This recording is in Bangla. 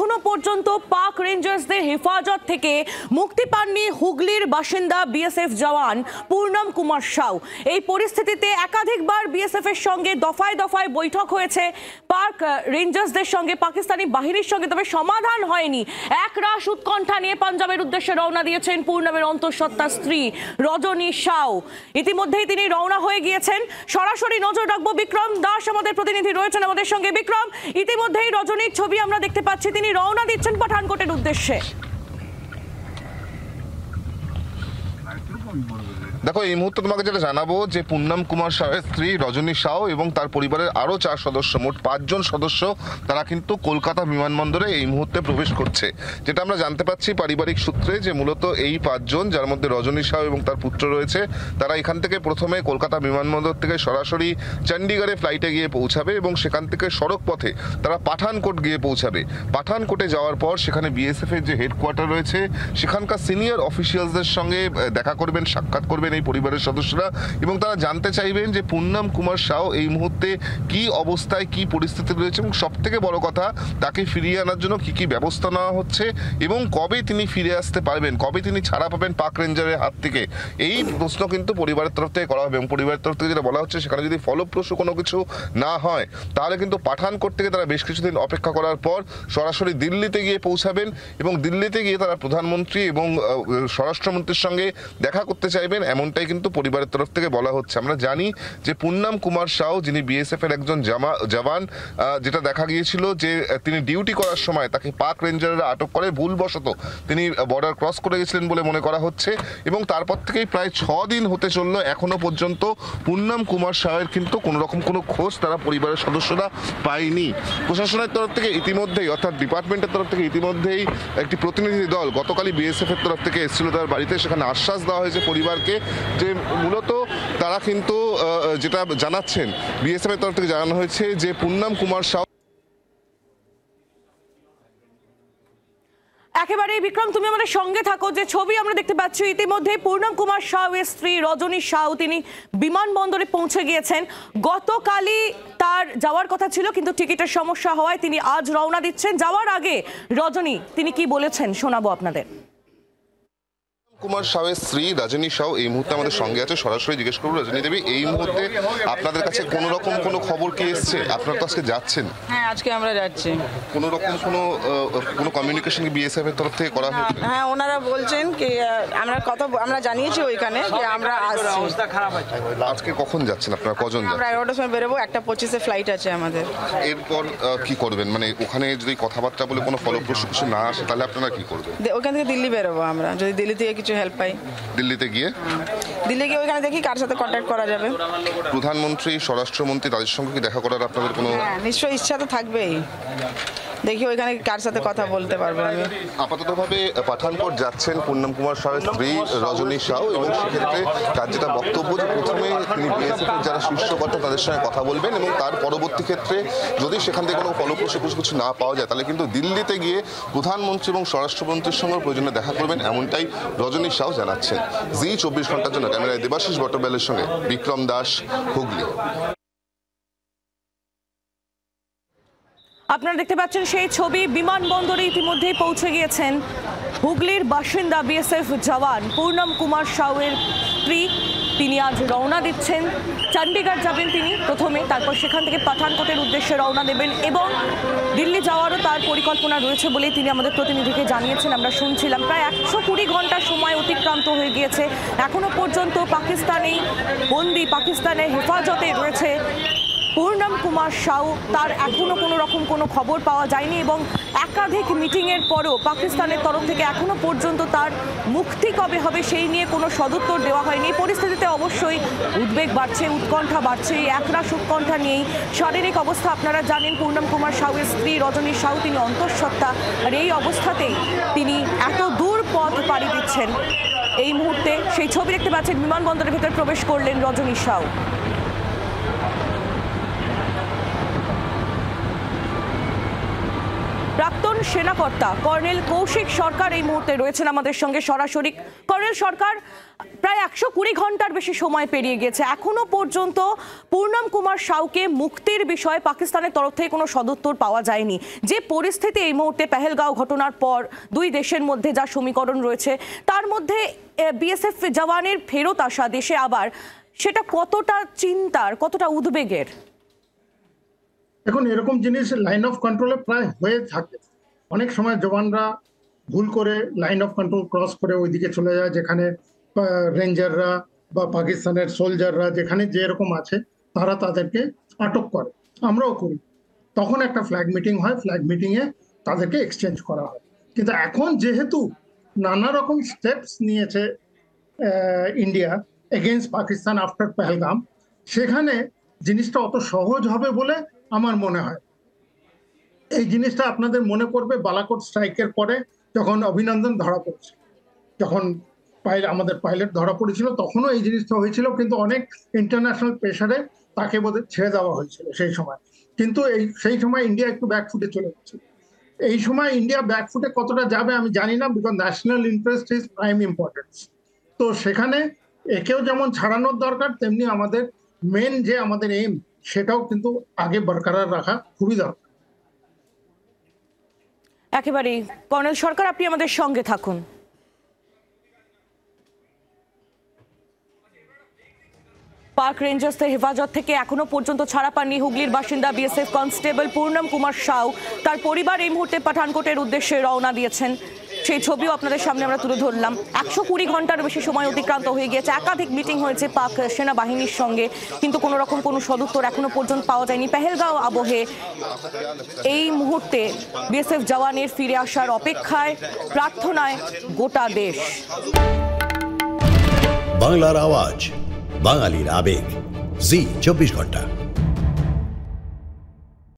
এখনো পর্যন্ত পাক রেঞ্জার্সদের হেফাজত থেকে মুক্তি পাননি হুগলির বাসিন্দা বিএসএফ জওয়ান পূর্ণম কুমার সাউ। এই পরিস্থিতিতে একাধিকবার বিএসএফ এর সঙ্গে দফায় দফায় বৈঠক হয়েছে পাক রেঞ্জার্সদের সঙ্গে, পাকিস্তানি বাহিনীর সঙ্গে, তবে সমাধান হয়নি। একরাশ উৎকণ্ঠা নিয়ে পাঞ্জাবের উদ্দেশ্যে রওনা দিয়েছেন পূর্ণমের অন্তঃসত্ত্বা স্ত্রী রজনী সাউ। ইতিমধ্যেই তিনি রওনা হয়ে গিয়েছেন। সরাসরি নজর রাখবো, বিক্রম দাস আমাদের প্রতিনিধি রয়েছেন আমাদের সঙ্গে। বিক্রম, ইতিমধ্যেই রজনীর ছবি আমরা দেখতে পাচ্ছি, তিনি রওনা দিচ্ছেন পাঠানকোটের উদ্দেশ্যে। দেখো, এই মুহূর্তে তোমাকে যেটা জানাবো যে পূর্ণম কুমার সাউয়ের স্ত্রী রজনী সাউ এবং তার পরিবারের আরো 4 সদস্য, মোট 5 জন সদস্য, তারা কিন্তু কলকাতা বিমানবন্দরে এই মুহূর্তে প্রবেশ করছে। যেটা আমরা জানতে পাচ্ছি পারিবারিক সূত্রে যে মূলত এই 5 জন, যার মধ্যে রজনী সাউ এবং তার পুত্র রয়েছে, তারা এখান থেকে প্রথমে কলকাতা বিমানবন্দর থেকে সরাসরি চণ্ডীগড়ে ফ্লাইটে গিয়ে পৌঁছাবে এবং সেখান থেকে সড়ক পথে তারা পাঠানকোট গিয়ে পৌঁছাবে। পাঠানকোটে যাওয়ার পর সেখানে বিএসএফ এর যে হেডকোয়ার্টার রয়েছে সেখানকার সিনিয়র অফিসিয়ালসদের সঙ্গে দেখা করবেন, সাক্ষাৎ করবেন এই পরিবারের সদস্যরা, এবং তারা জানতে চাইবেন যে পূর্ণম কুমার সাউ এই মুহূর্তে কি অবস্থায়, কি পরিস্থিতি রয়েছে, এবং সব থেকে বড় কথা তাকে ফিরিয়ে আনার জন্য কি কি ব্যবস্থা নেওয়া হচ্ছে এবং কবে তিনি ফিরে আসতে পারবেন, কবে তিনি ছাড়া পাবেন পাক রেঞ্জারের হাত থেকে। এই প্রশ্ন কিন্তু পরিবারের তরফ থেকে করা হবে এবং পরিবারের তরফ থেকে যেটা বলা হচ্ছে সেখানে যদি ফলপ্রসূ কোনো কিছু না হয় তাহলে কিন্তু পাঠানকোট থেকে তারা বেশ কিছুদিন অপেক্ষা করার পর সরাসরি দিল্লিতে গিয়ে পৌঁছাবেন এবং দিল্লিতে গিয়ে তারা প্রধানমন্ত্রী এবং স্বরাষ্ট্রমন্ত্রীর সঙ্গে দেখা করতে চাইবেন, এমনটাই কিন্তু পরিবারের তরফ থেকে বলা হচ্ছে। আমরা জানি যে পূর্ণম কুমার সাউ, যিনি বিএসএফ এর একজন জওয়ান, যেটা দেখা গিয়েছিল যে তিনি ডিউটি করার সময় তাকে পাক রেঞ্জাররা আটক করে, ভুলবশত তিনি বর্ডার ক্রস করে গেছিলেন বলে মনে করা হচ্ছে, এবং তারপর থেকেই প্রায় 6 দিন হতে চললো, এখনো পর্যন্ত পূর্ণম কুমার সাউয়ের কিন্তু কোনো রকম কোনো খোঁজ তারা পরিবারের সদস্যরা পায়নি। প্রশাসনের তরফ থেকে ইতিমধ্যেই, অর্থাৎ ডিপার্টমেন্টের তরফ থেকে ইতিমধ্যেই একটি প্রতিনিধি দল গতকালই বিএসএফ এর তরফ থেকে এসেছিল তার বাড়িতে। সেখানে আশ্বাস দেওয়া হয়েছে পরিবারকে যে মূলত তারা কিন্তু যেটা জানাচ্ছেন বিএসএফ এর তরফ থেকে জানানো হয়েছে যে পূর্ণম কুমার সাউ একেবারেই। বিক্রম, তুমি আমাদের সঙ্গে থাকো। যে ছবি আমরা দেখতে পাচ্ছি, ইতিমধ্যে পূর্ণম কুমার সাউয়ের স্ত্রী রজনী সাউ তিনি বিমানবন্দরে পৌঁছে গিয়েছেন। গতকালই তার যাওয়ার কথা ছিল, কিন্তু টিকিটের সমস্যা হওয়ায় তিনি আজ রওনা দিচ্ছেন। যাওয়ার আগে রজনী তিনি কি বলেছেন শোনাবো আপনাদের। কুমার সাউয়ের স্ত্রী রজনী সাউ এই মুহূর্তে আমাদের সঙ্গে আছে, সরাসরি জিজ্ঞেস করবো। রজনী দেবী, এই মুহূর্তে আপনাদের কাছে কোনো রকম কোনো খবর কি এসছে? আপনারা তো আজকে যাচ্ছেন। হ্যাঁ, আজকে আমরা যাচ্ছি। কোনো রকম কোনো কমিউনিকেশন কি বিএসএফ এর তরফ থেকে করা হয়েছে? হ্যাঁ, ওনারা বলছেন কি আমরা জানিয়েছি ওইখানে যে আমরা আসছি। আজকে কখন যাচ্ছেন আপনারা, কজন যাচ্ছেন? আমরা 11টার সময় বেরোবো, 1:25-এ ফ্লাইট আছে আমাদের। এরপর কি করবেন? মানে ওখানে যদি কথাবার্তা বলে কোনো ফলপ্রসূ কিছু না আসে তাহলে আপনারা কি করবেন? ওখান থেকে দিল্লি বেরোবো আমরা, যদি দিল্লি থেকে কিছু হেল্প পাই। দিল্লিতে গিয়ে ওইখানে দেখি কার সাথে কন্ট্যাক্ট করা যাবে। প্রধানমন্ত্রী, স্বরাষ্ট্রমন্ত্রী, তাদের সঙ্গে কি দেখা করার আপনাদের কোনো? নিশ্চয়ই ইচ্ছা তো থাকবেই, দেখি ওইখানে কার সাথে কথা বলতে পারবো আমি। আপাততভাবে পাঠানকোট যাচ্ছেন পূর্ণম কুমার সাউয়ের স্ত্রী রজনী সাউ, এবং সেক্ষেত্রে তার যেটা বক্তব্য যে প্রথমে তিনি বিএসএফ এর যারা শীর্ষকর্তা তাদের সঙ্গে কথা বলবেন এবং তার পরবর্তী ক্ষেত্রে যদি সেখান থেকে কোনো ফলপ্রসূ কিছু না পাওয়া যায় তাহলে কিন্তু দিল্লিতে গিয়ে প্রধানমন্ত্রী এবং স্বরাষ্ট্রমন্ত্রীর সঙ্গে প্রয়োজনে দেখা করবেন, এমনটাই রজনী সাউ জানাচ্ছেন। জি 24 ঘন্টার জন্য ক্যামেরায় দেবাশিস বটবেলের সঙ্গে বিক্রম দাস, হুগলি। আপনারা দেখতে পাচ্ছেন সেই ছবি। বিমানবন্দরে ইতিমধ্যেই পৌঁছে গিয়েছেন হুগলির বাসিন্দা বিএসএফ জওয়ান পূর্ণম কুমার সাউয়ের স্ত্রী। তিনি আজ রওনা দিচ্ছেন, চণ্ডীগড় যাবেন তিনি প্রথমে, তারপর সেখান থেকে পাঠানকোটের উদ্দেশ্যে রওনা দেবেন এবং দিল্লি যাওয়ারও তার পরিকল্পনা রয়েছে বলেই তিনি আমাদের প্রতিনিধিকে জানিয়েছেন। আমরা শুনছিলাম প্রায় 120 ঘন্টা সময় অতিক্রান্ত হয়ে গিয়েছে, এখনো পর্যন্ত পাকিস্তানি বন্দি, পাকিস্তানের হেফাজতে রয়েছে পূর্ণম কুমার সাউ। তার এখনো কোনো রকম কোনো খবর পাওয়া যায়নি এবং একাধিক মিটিংয়ের পরেও পাকিস্তানের তরফ থেকে এখনো পর্যন্ত তার মুক্তি কবে হবে সেই নিয়ে কোনো সদুত্তর দেওয়া হয়নি। এই পরিস্থিতিতে অবশ্যই উদ্বেগ বাড়ছে, উৎকণ্ঠা বাড়ছে। এই একরাশ উৎকণ্ঠা নিয়েই শারীরিক অবস্থা আপনারা জানেন পূর্ণম কুমার সাউয়ের স্ত্রী রজনী সাউ, তিনি অন্তঃসত্ত্বা, আর এই অবস্থাতেই তিনি এত দূর পথ পাড়ি দিচ্ছেন। এই মুহূর্তে সেই ছবি দেখতে পাচ্ছেন, বিমানবন্দরের ভেতর প্রবেশ করলেন রজনী সাউ। প্রাক্তন প্রাক্তন সেনাকর্তা কর্নেল কৌশিক সরকার এই মুহূর্তে রয়েছেন আমাদের সঙ্গে সরাসরি। কর্নেল সরকার, প্রায় 120 ঘন্টার বেশি সময় পেরিয়ে গেছে, এখনো পর্যন্ত পূর্ণম কুমার সাউকে মুক্তির বিষয়ে পাকিস্তানের তরফ থেকে কোনো সদুত্তর পাওয়া যায়নি। যে পরিস্থিতি এই মুহূর্তে পেহেলগাঁও ঘটনার পর দুই দেশের মধ্যে যা সমীকরণ রয়েছে, তার মধ্যে বিএসএফ জওয়ানের ফেরত আসা দেশে আবার, সেটা কতটা চিন্তার, কতটা উদ্বেগের? এখন এরকম জিনিস লাইন অফ কন্ট্রোলে প্রায় হয়ে থাকে। অনেক সময় জওয়ানরা ভুল করে লাইন অফ কন্ট্রোল ক্রস করে ওইদিকে চলে যায়, যেখানে রেঞ্জাররা বা পাকিস্তানের সোলজাররা যেখানে যেরকম আছে তারা তাদেরকে আটক করে, আমরাও করি। তখন একটা ফ্ল্যাগ মিটিং হয়, ফ্ল্যাগ মিটিংয়ে তাদেরকে এক্সচেঞ্জ করা হয়। কিন্তু এখন যেহেতু নানা রকম স্টেপস নিয়েছে India against Pakistan after Pahalgam, সেখানে জিনিসটা অত সহজ হবে বলে আমার মনে হয়। এই জিনিসটা আপনাদের মনে পড়বে বালাকোট স্ট্রাইকের পরে, যখন অভিনন্দন ধরা পড়েছে, যখন আমাদের পাইলট ধরা পড়েছিল, তখনও এই জিনিসটা হয়েছিল, কিন্তু অনেক ইন্টারন্যাশনাল প্রেশারে তাকে বোধহয় ছেড়ে দেওয়া হয়েছিল সেই সময়। কিন্তু সেই সময় ইন্ডিয়া একটু ব্যাকফুটে চলে গেছে। এই সময় ইন্ডিয়া ব্যাকফুটে কতটা যাবে আমি জানি না, because national interest is prime importance. তো সেখানে একেও যেমন ছাড়ানোর দরকার, তেমনি আমাদের মেন যে আমাদের এইম, সেটাও কিন্তু আগে বরকরার রাখা খুবই দরকার। একেবারেই। কর্নেল সরকার, আপনি আমাদের সঙ্গে থাকুন। পার্ক রেঞ্জার্সের হেফাজত থেকে এখনো পর্যন্ত ছাড়া পাননি হুগলির বাসিন্দা বিএসএফ কনস্টেবল পূর্ণম কুমার সাউ। তার পরিবার এই মুহূর্তে পাঠানকোটের উদ্দেশ্যে রওনা দিয়েছেন। সেই ছবিও আপনাদের সামনে আমরা তুলে ধরলাম। 120 ঘন্টার বেশি সময় অতিক্রান্ত হয়ে গিয়েছে। একাধিক মিটিং হয়েছে পাক সেনাবাহিনীর সঙ্গে, কিন্তু কোনো রকম কোনো সদুত্তর এখনো পর্যন্ত পাওয়া যায়নি। পেহেলগাঁও আবহে এই মুহূর্তে বিএসএফ জওয়ানের ফিরে আসার অপেক্ষায়, প্রার্থনায় গোটা দেশ। বাংলার আওয়াজ, বাঙালির আবেগ, জি 24 ঘন্টা।